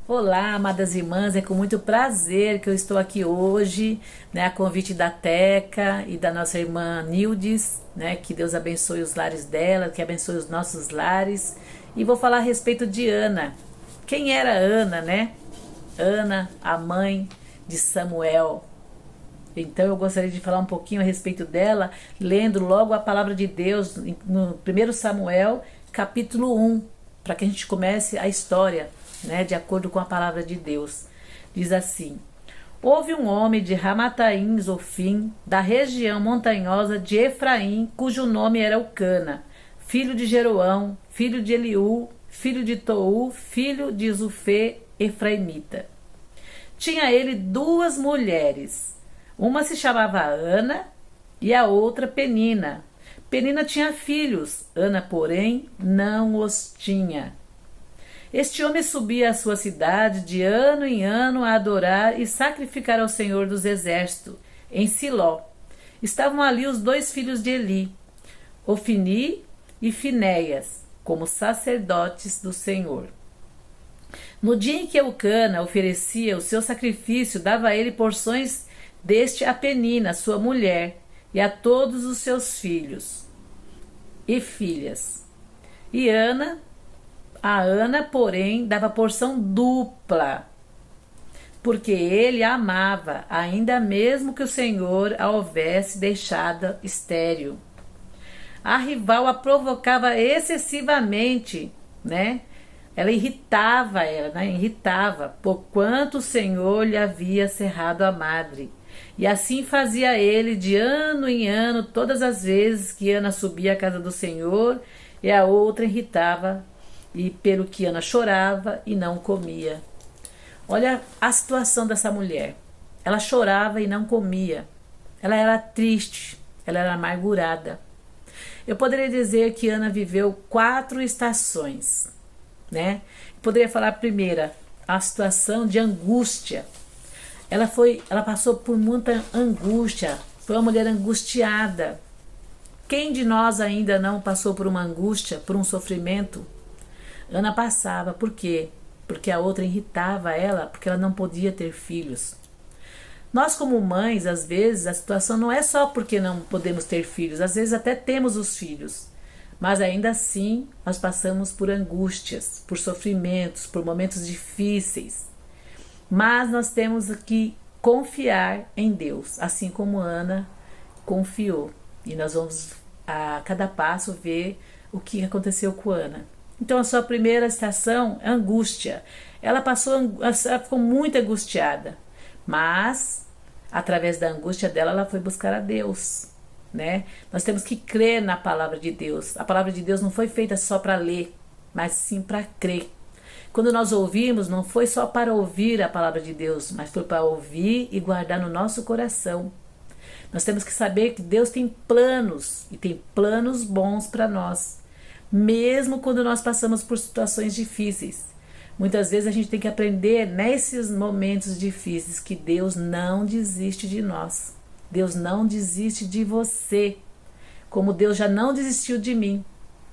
Olá, amadas irmãs, é com muito prazer que eu estou aqui hoje, a convite da Teca e da nossa irmã Nildes, que Deus abençoe os lares dela, que abençoe os nossos lares, e vou falar a respeito de Ana. Quem era Ana, Ana, a mãe de Samuel. Então eu gostaria de falar um pouquinho a respeito dela, lendo logo a palavra de Deus no 1 Samuel, capítulo 1, para que a gente comece a história, de acordo com a palavra de Deus. Diz assim: houve um homem de Ramataim Zofim, da região montanhosa de Efraim, cujo nome era Eucana, filho de Jeroão, filho de Eliú, filho de Tou, filho de Zufê, efraimita. Tinha ele duas mulheres, uma se chamava Ana e a outra Penina. Penina tinha filhos, Ana, porém, não os tinha. Este homem subia à sua cidade de ano em ano a adorar e sacrificar ao Senhor dos Exércitos, em Siló. Estavam ali os dois filhos de Eli, Ofni e Finéias, como sacerdotes do Senhor. No dia em que Eucana oferecia o seu sacrifício, dava a ele porções deste a Penina, sua mulher, e a todos os seus filhos e filhas. E a Ana, porém, dava porção dupla, porque ele a amava, ainda mesmo que o Senhor a houvesse deixado estéril. A rival a provocava excessivamente, Ela irritava, porquanto o Senhor lhe havia cerrado a madre. E assim fazia ele de ano em ano, todas as vezes que Ana subia à casa do Senhor, e a outra irritava, e pelo que Ana chorava e não comia. Olha a situação dessa mulher. Ela chorava e não comia. Ela era triste, ela era amargurada. Eu poderia dizer que Ana viveu 4 estações, Poderia falar a primeira, a situação de angústia. Ela passou por muita angústia, foi uma mulher angustiada. Quem de nós ainda não passou por uma angústia, por um sofrimento? Ana passava, por quê? Porque a outra irritava ela, porque ela não podia ter filhos. Nós como mães, às vezes, a situação não é só porque não podemos ter filhos, às vezes até temos os filhos, mas ainda assim nós passamos por angústias, por sofrimentos, por momentos difíceis. Mas nós temos que confiar em Deus, assim como Ana confiou. E nós vamos a cada passo ver o que aconteceu com Ana. Então a sua primeira estação é angústia. Ela ficou muito angustiada, mas através da angústia dela, ela foi buscar a Deus, Nós temos que crer na palavra de Deus. A palavra de Deus não foi feita só para ler, mas sim para crer. Quando nós ouvimos, não foi só para ouvir a palavra de Deus, mas foi para ouvir e guardar no nosso coração. Nós temos que saber que Deus tem planos, e tem planos bons para nós, mesmo quando nós passamos por situações difíceis. Muitas vezes a gente tem que aprender nesses momentos difíceis que Deus não desiste de nós. Deus não desiste de você, como Deus já não desistiu de mim.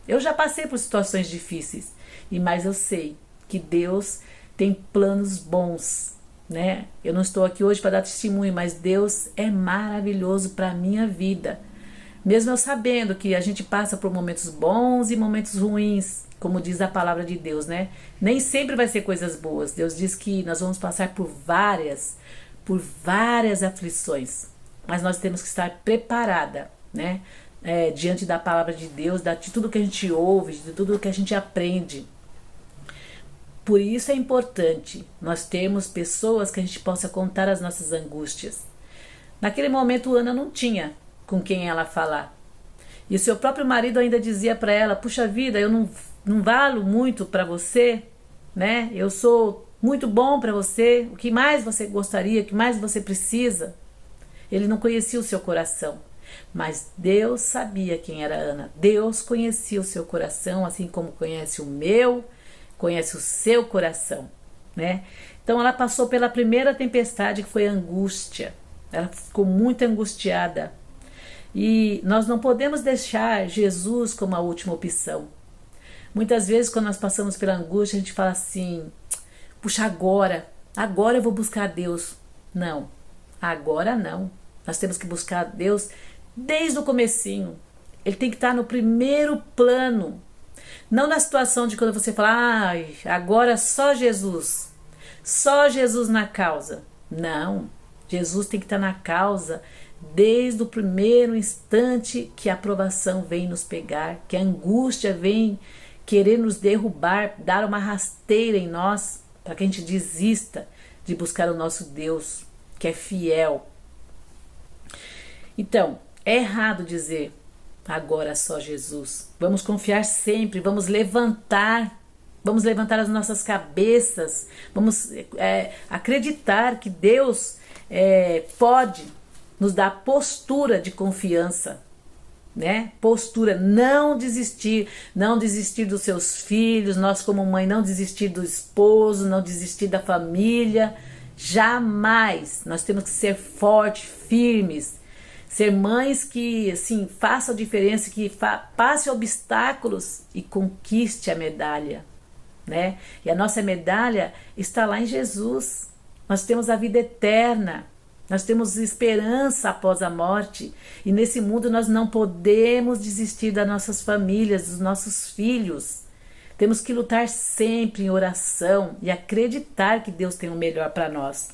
Eu já passei por situações difíceis, mas eu sei que Deus tem planos bons, Eu não estou aqui hoje para dar testemunho, mas Deus é maravilhoso para a minha vida. Mesmo eu sabendo que a gente passa por momentos bons e momentos ruins, como diz a palavra de Deus, Nem sempre vai ser coisas boas. Deus diz que nós vamos passar por várias aflições, mas nós temos que estar preparada, diante da palavra de Deus, de tudo que a gente ouve, de tudo que a gente aprende. Por isso é importante nós termos pessoas que a gente possa contar as nossas angústias. Naquele momento, Ana não tinha com quem ela falar. E o seu próprio marido ainda dizia para ela: puxa vida, eu não valo muito para você, Eu sou muito bom para você, o que mais você gostaria, o que mais você precisa? Ele não conhecia o seu coração, mas Deus sabia quem era Ana. Deus conhecia o seu coração, assim como conhece o meu, conhece o seu coração, Então ela passou pela primeira tempestade, que foi a angústia. Ela ficou muito angustiada. E nós não podemos deixar Jesus como a última opção. Muitas vezes, quando nós passamos pela angústia, a gente fala assim: puxa, agora eu vou buscar Deus. Não, agora não. Nós temos que buscar Deus desde o comecinho. Ele tem que estar no primeiro plano. Não na situação de quando você fala: ai, agora só Jesus na causa. Não, Jesus tem que estar na causa desde o primeiro instante que a provação vem nos pegar, que a angústia vem querer nos derrubar, dar uma rasteira em nós, para que a gente desista de buscar o nosso Deus, que é fiel. Então, é errado dizer agora só Jesus. Vamos confiar sempre, vamos levantar as nossas cabeças, vamos acreditar que Deus pode nos dar postura de confiança, né? Postura, não desistir dos seus filhos, nós como mãe não desistir do esposo, não desistir da família, jamais. Nós temos que ser fortes, firmes, ser mães que assim façam a diferença, que passe obstáculos e conquiste a medalha, né? E a nossa medalha está lá em Jesus. Nós temos a vida eterna. Nós temos esperança após a morte. E nesse mundo nós não podemos desistir das nossas famílias, dos nossos filhos. Temos que lutar sempre em oração e acreditar que Deus tem o melhor para nós,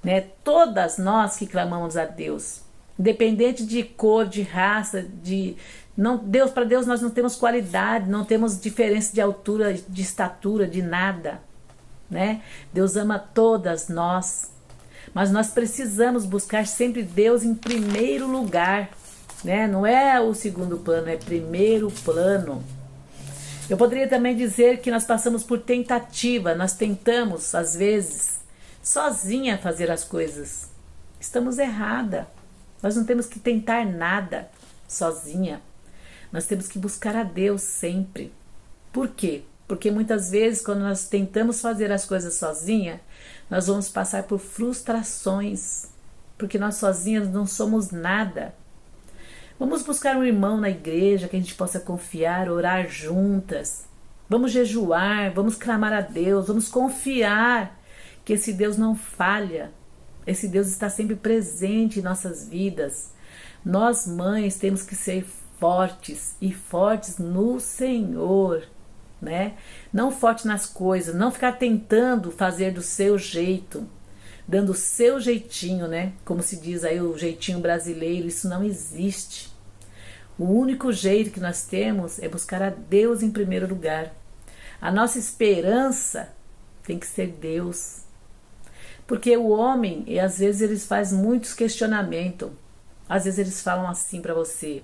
né? Todas nós que clamamos a Deus, independente de cor, de raça, para Deus nós não temos qualidade, não temos diferença de altura, de estatura, de nada, né? Deus ama todas nós. Mas nós precisamos buscar sempre Deus em primeiro lugar, né? Não é o segundo plano, é primeiro plano. Eu poderia também dizer que nós passamos por tentativa, nós tentamos, às vezes, sozinha fazer as coisas. Estamos errada. Nós não temos que tentar nada sozinha. Nós temos que buscar a Deus sempre. Por quê? Porque muitas vezes, quando nós tentamos fazer as coisas sozinha, nós vamos passar por frustrações, porque nós sozinhos não somos nada. Vamos buscar um irmão na igreja que a gente possa confiar, orar juntas. Vamos jejuar, vamos clamar a Deus, vamos confiar que esse Deus não falha. Esse Deus está sempre presente em nossas vidas. Nós, mães, temos que ser fortes e fortes no Senhor, né? Não forte nas coisas, não ficar tentando fazer do seu jeito, dando o seu jeitinho, né? Como se diz aí, o jeitinho brasileiro, isso não existe. O único jeito que nós temos é buscar a Deus em primeiro lugar. A nossa esperança tem que ser Deus. Porque o homem, às vezes, eles fazem muitos questionamentos. Às vezes eles falam assim para você: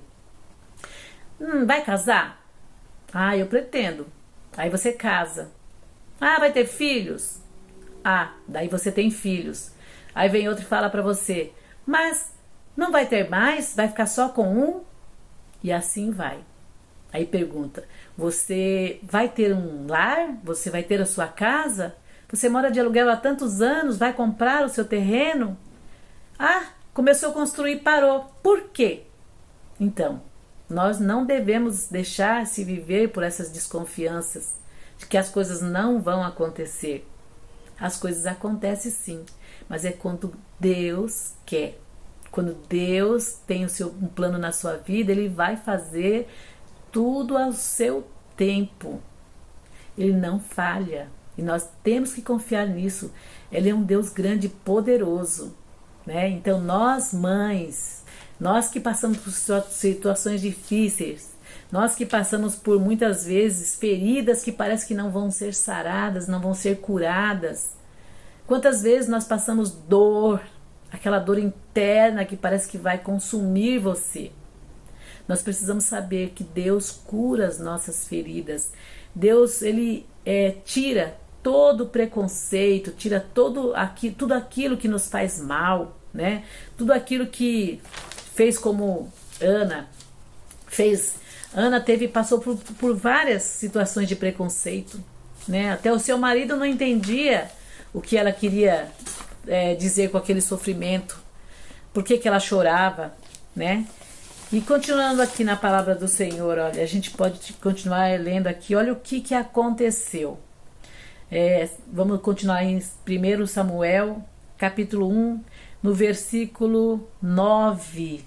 vai casar? Ah, eu pretendo. Aí você casa. Ah, vai ter filhos? Ah, daí você tem filhos. Aí vem outro e fala para você: mas não vai ter mais? Vai ficar só com um? E assim vai. Aí pergunta: você vai ter um lar? Você vai ter a sua casa? Você mora de aluguel há tantos anos? Vai comprar o seu terreno? Ah, começou a construir e parou. Por quê? Então, nós não devemos deixar se viver por essas desconfianças de que as coisas não vão acontecer. As coisas acontecem sim, mas é quando Deus quer. Quando Deus tem um plano na sua vida, Ele vai fazer tudo ao seu tempo. Ele não falha. E nós temos que confiar nisso. Ele é um Deus grande e poderoso, né? Então nós, mães, nós que passamos por situações difíceis, nós que passamos por muitas vezes feridas que parece que não vão ser saradas, não vão ser curadas. Quantas vezes nós passamos dor, aquela dor interna que parece que vai consumir você. Nós precisamos saber que Deus cura as nossas feridas. Deus, Ele tira todo o preconceito, tira tudo aquilo que nos faz mal, né? Tudo aquilo que fez como Ana fez. Ana passou por várias situações de preconceito, né? Até o seu marido não entendia o que ela queria dizer com aquele sofrimento, por que ela chorava, né? E continuando aqui na palavra do Senhor, olha, a gente pode continuar lendo aqui, olha o que aconteceu. Vamos continuar em 1 Samuel, capítulo 1, no versículo 9.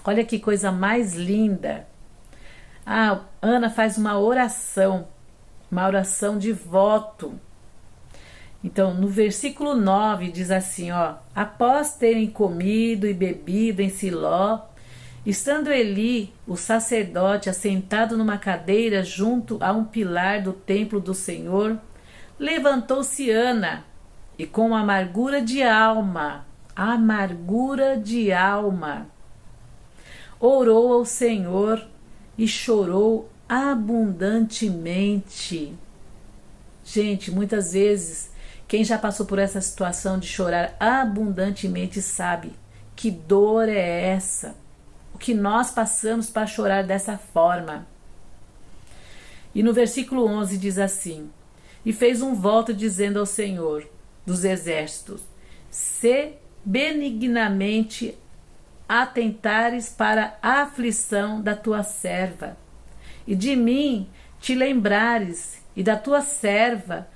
Olha que coisa mais linda. Ana faz uma oração de voto. Então, no versículo 9 diz assim, após terem comido e bebido em Siló, estando Eli, o sacerdote, assentado numa cadeira junto a um pilar do templo do Senhor, levantou-se Ana e com amargura de alma, orou ao Senhor e chorou abundantemente. Gente, muitas vezes, quem já passou por essa situação de chorar abundantemente sabe que dor é essa, o que nós passamos para chorar dessa forma. E no versículo 11 diz assim, e fez um voto dizendo ao Senhor dos exércitos, se benignamente atentares para a aflição da tua serva, e de mim te lembrares, e da tua serva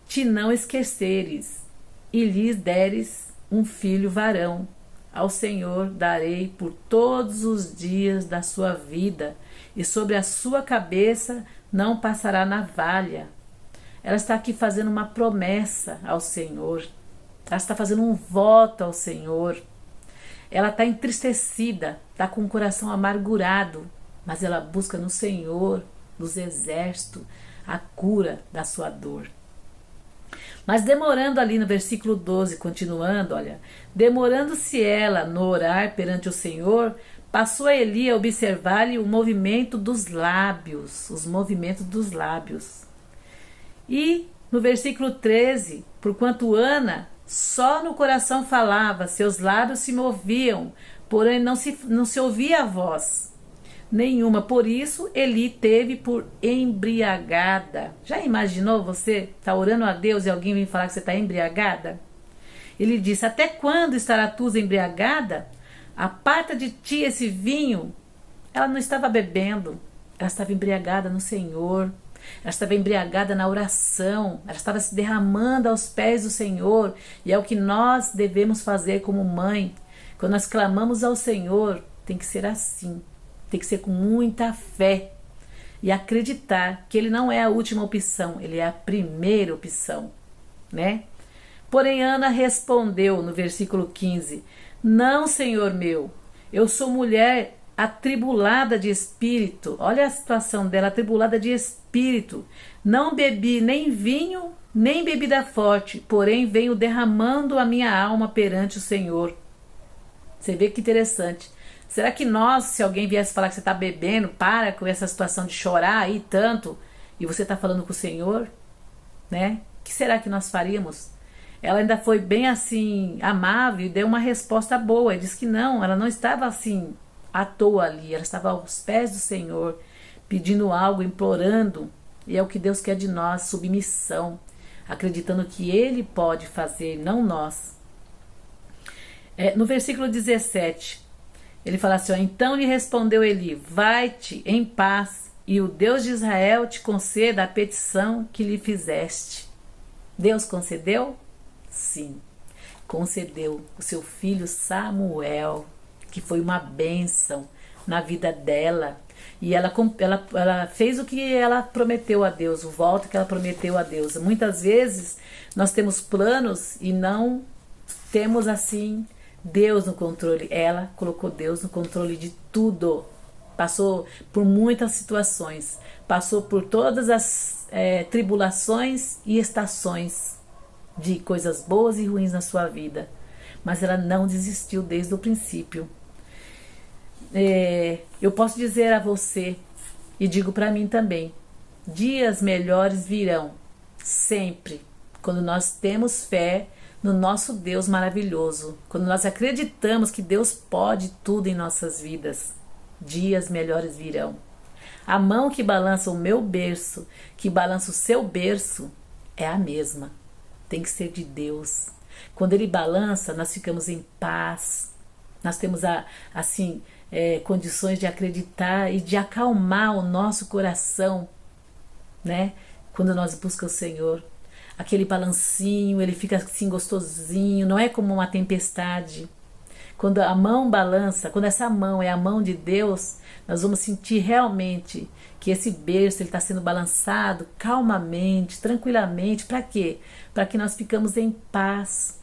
te não esqueceres, e lhes deres um filho varão, ao Senhor darei por todos os dias da sua vida, e sobre a sua cabeça não passará navalha. Ela está aqui fazendo uma promessa ao Senhor, ela está fazendo um voto ao Senhor. Ela está entristecida, está com o coração amargurado, mas ela busca no Senhor dos exércitos a cura da sua dor. Mas demorando ali no versículo 12, continuando, olha, demorando-se ela no orar perante o Senhor, passou a Eli a observar-lhe o movimento dos lábios, E no versículo 13, porquanto Ana só no coração falava, seus lábios se moviam, porém não se ouvia a voz nenhuma. Por isso, Eli teve por embriagada. Já imaginou você tá orando a Deus e alguém vem falar que você está embriagada? Ele disse, até quando estará tu embriagada? Aparta de ti esse vinho. Ela não estava bebendo, ela estava embriagada no Senhor. Ela estava embriagada na oração, ela estava se derramando aos pés do Senhor, e é o que nós devemos fazer como mãe. Quando nós clamamos ao Senhor, tem que ser assim, tem que ser com muita fé e acreditar que Ele não é a última opção, Ele é a primeira opção, né? Porém, Ana respondeu no versículo 15, não, Senhor meu, eu sou mulher atribulada de espírito. Olha a situação dela, atribulada de espírito. Não bebi nem vinho, nem bebida forte, porém venho derramando a minha alma perante o Senhor. Você vê que interessante. Será que nós, se alguém viesse falar que você está bebendo, para com essa situação de chorar aí tanto, e você está falando com o Senhor, né? O que será que nós faríamos? Ela ainda foi bem assim, amável, e deu uma resposta boa. Ele disse que não, ela não estava assim à toa ali, ela estava aos pés do Senhor, pedindo algo, implorando, e é o que Deus quer de nós, submissão, acreditando que Ele pode fazer, não nós. No versículo 17, ele fala assim, então lhe respondeu Eli, vai-te em paz, e o Deus de Israel te conceda a petição que lhe fizeste. Deus concedeu? Sim, concedeu o seu filho Samuel, que foi uma bênção na vida dela. E ela fez o que ela prometeu a Deus, o voto que ela prometeu a Deus. Muitas vezes nós temos planos e não temos assim Deus no controle. Ela colocou Deus no controle de tudo. Passou por muitas situações. Passou por todas as tribulações e estações de coisas boas e ruins na sua vida. Mas ela não desistiu desde o princípio. Eu posso dizer a você, e digo para mim também, dias melhores virão, sempre, quando nós temos fé no nosso Deus maravilhoso, quando nós acreditamos que Deus pode tudo em nossas vidas, dias melhores virão. A mão que balança o meu berço, que balança o seu berço, é a mesma, tem que ser de Deus. Quando Ele balança, nós ficamos em paz, nós temos assim condições de acreditar e de acalmar o nosso coração, né? Quando nós buscamos o Senhor. Aquele balancinho, ele fica assim gostosinho, não é como uma tempestade. Quando a mão balança, quando essa mão é a mão de Deus, nós vamos sentir realmente que esse berço está sendo balançado calmamente, tranquilamente. Para quê? Para que nós ficamos em paz,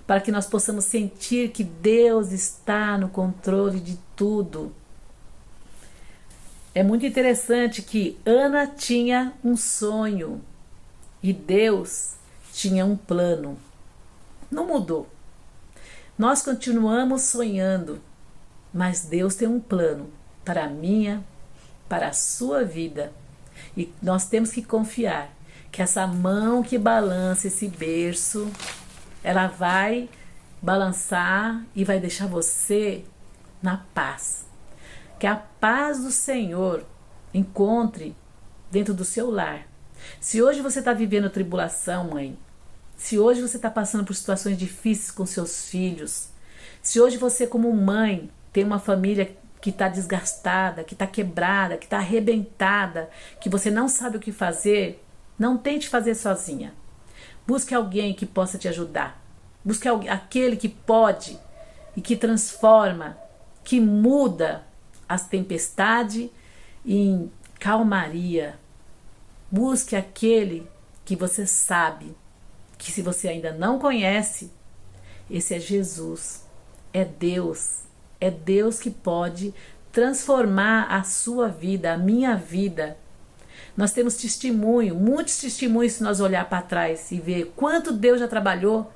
para que nós possamos sentir que Deus está no controle de tudo. É muito interessante que Ana tinha um sonho e Deus tinha um plano. Não mudou. Nós continuamos sonhando, mas Deus tem um plano para a minha, para a sua vida. E nós temos que confiar que essa mão que balança esse berço, ela vai balançar e vai deixar você na paz. Que a paz do Senhor encontre dentro do seu lar. Se hoje você está vivendo tribulação, mãe, se hoje você está passando por situações difíceis com seus filhos, se hoje você como mãe tem uma família que está desgastada, que está quebrada, que está arrebentada, que você não sabe o que fazer, não tente fazer sozinha. Busque alguém que possa te ajudar. Busque aquele que pode e que transforma, que muda as tempestades em calmaria. Busque aquele que você sabe que, se você ainda não conhece, esse é Jesus, é Deus que pode transformar a sua vida, a minha vida. Nós temos testemunho, muitos testemunhos, se nós olhar para trás e ver quanto Deus já trabalhou.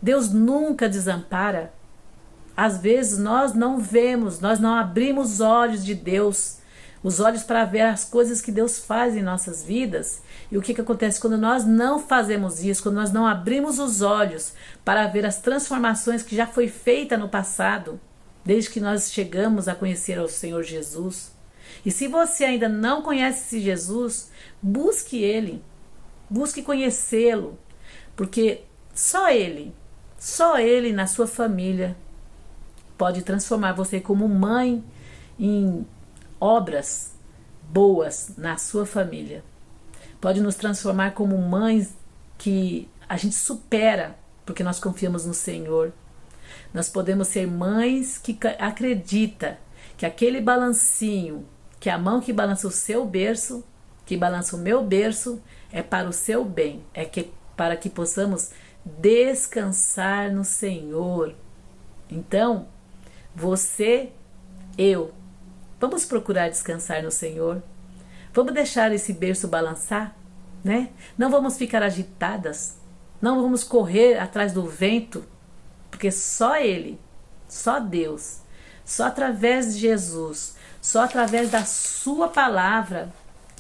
Deus nunca desampara. Às vezes nós não vemos, nós não abrimos os olhos de Deus, os olhos para ver as coisas que Deus faz em nossas vidas. E o que acontece quando nós não fazemos isso, quando nós não abrimos os olhos para ver as transformações que já foi feita no passado, desde que nós chegamos a conhecer o Senhor Jesus. E se você ainda não conhece esse Jesus, busque Ele, busque conhecê-lo, porque só Ele na sua família pode transformar você como mãe em obras boas na sua família. Pode nos transformar como mães que a gente supera, porque nós confiamos no Senhor. Nós podemos ser mães que acreditam que aquele balancinho, que a mão que balança o seu berço, que balança o meu berço, é para o seu bem, para que possamos descansar no Senhor. Então, você, eu, vamos procurar descansar no Senhor. Vamos deixar esse berço balançar, né? Não vamos ficar agitadas, não vamos correr atrás do vento, porque só Ele, só Deus, só através de Jesus, só através da sua palavra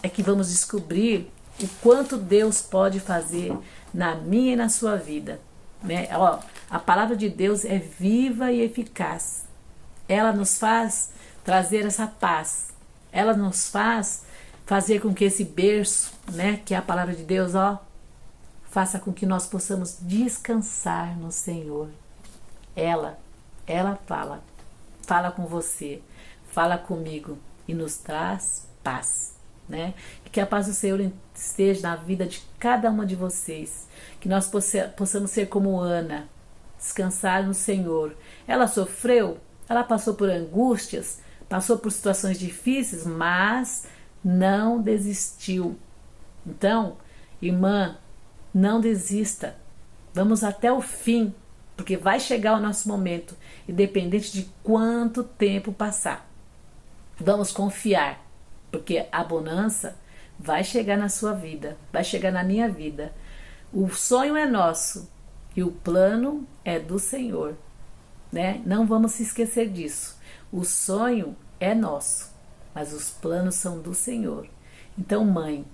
é que vamos descobrir o quanto Deus pode fazer na minha e na sua vida, né? A palavra de Deus é viva e eficaz. Ela nos faz trazer essa paz. Ela nos faz fazer com que esse berço, né, que é a palavra de Deus, faça com que nós possamos descansar no Senhor. Ela fala com você, fala comigo e nos traz paz, né? E que a paz do Senhor esteja na vida de cada uma de vocês, que nós possamos ser como Ana, descansar no Senhor. Ela sofreu, ela passou por angústias, passou por situações difíceis, mas não desistiu. Então, irmã, não desista. Vamos até o fim, porque vai chegar o nosso momento, independente de quanto tempo passar. Vamos confiar, porque a bonança vai chegar na sua vida, vai chegar na minha vida. O sonho é nosso e o plano é do Senhor, né? Não vamos se esquecer disso. O sonho é nosso, mas os planos são do Senhor. Então, mãe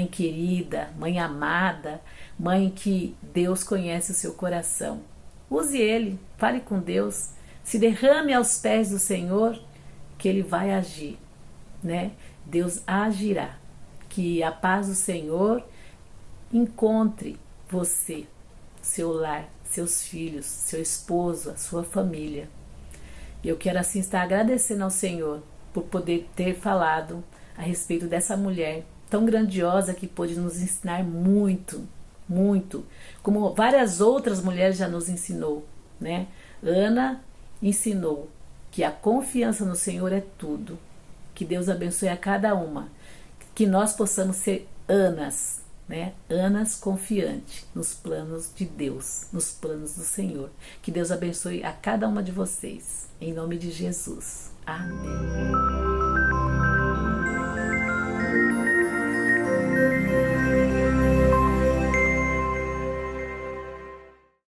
querida, mãe amada, mãe que Deus conhece o seu coração, use ele, fale com Deus, se derrame aos pés do Senhor, que Ele vai agir, né? Deus agirá. Que a paz do Senhor encontre você, seu lar, seus filhos, seu esposo, a sua família. Eu quero assim estar agradecendo ao Senhor por poder ter falado a respeito dessa mulher tão grandiosa que pôde nos ensinar muito, muito, como várias outras mulheres já nos ensinou, né? Ana ensinou que a confiança no Senhor é tudo. Que Deus abençoe a cada uma. Que nós possamos ser Anas, né? Anas confiante nos planos de Deus, nos planos do Senhor. Que Deus abençoe a cada uma de vocês. Em nome de Jesus. Amém.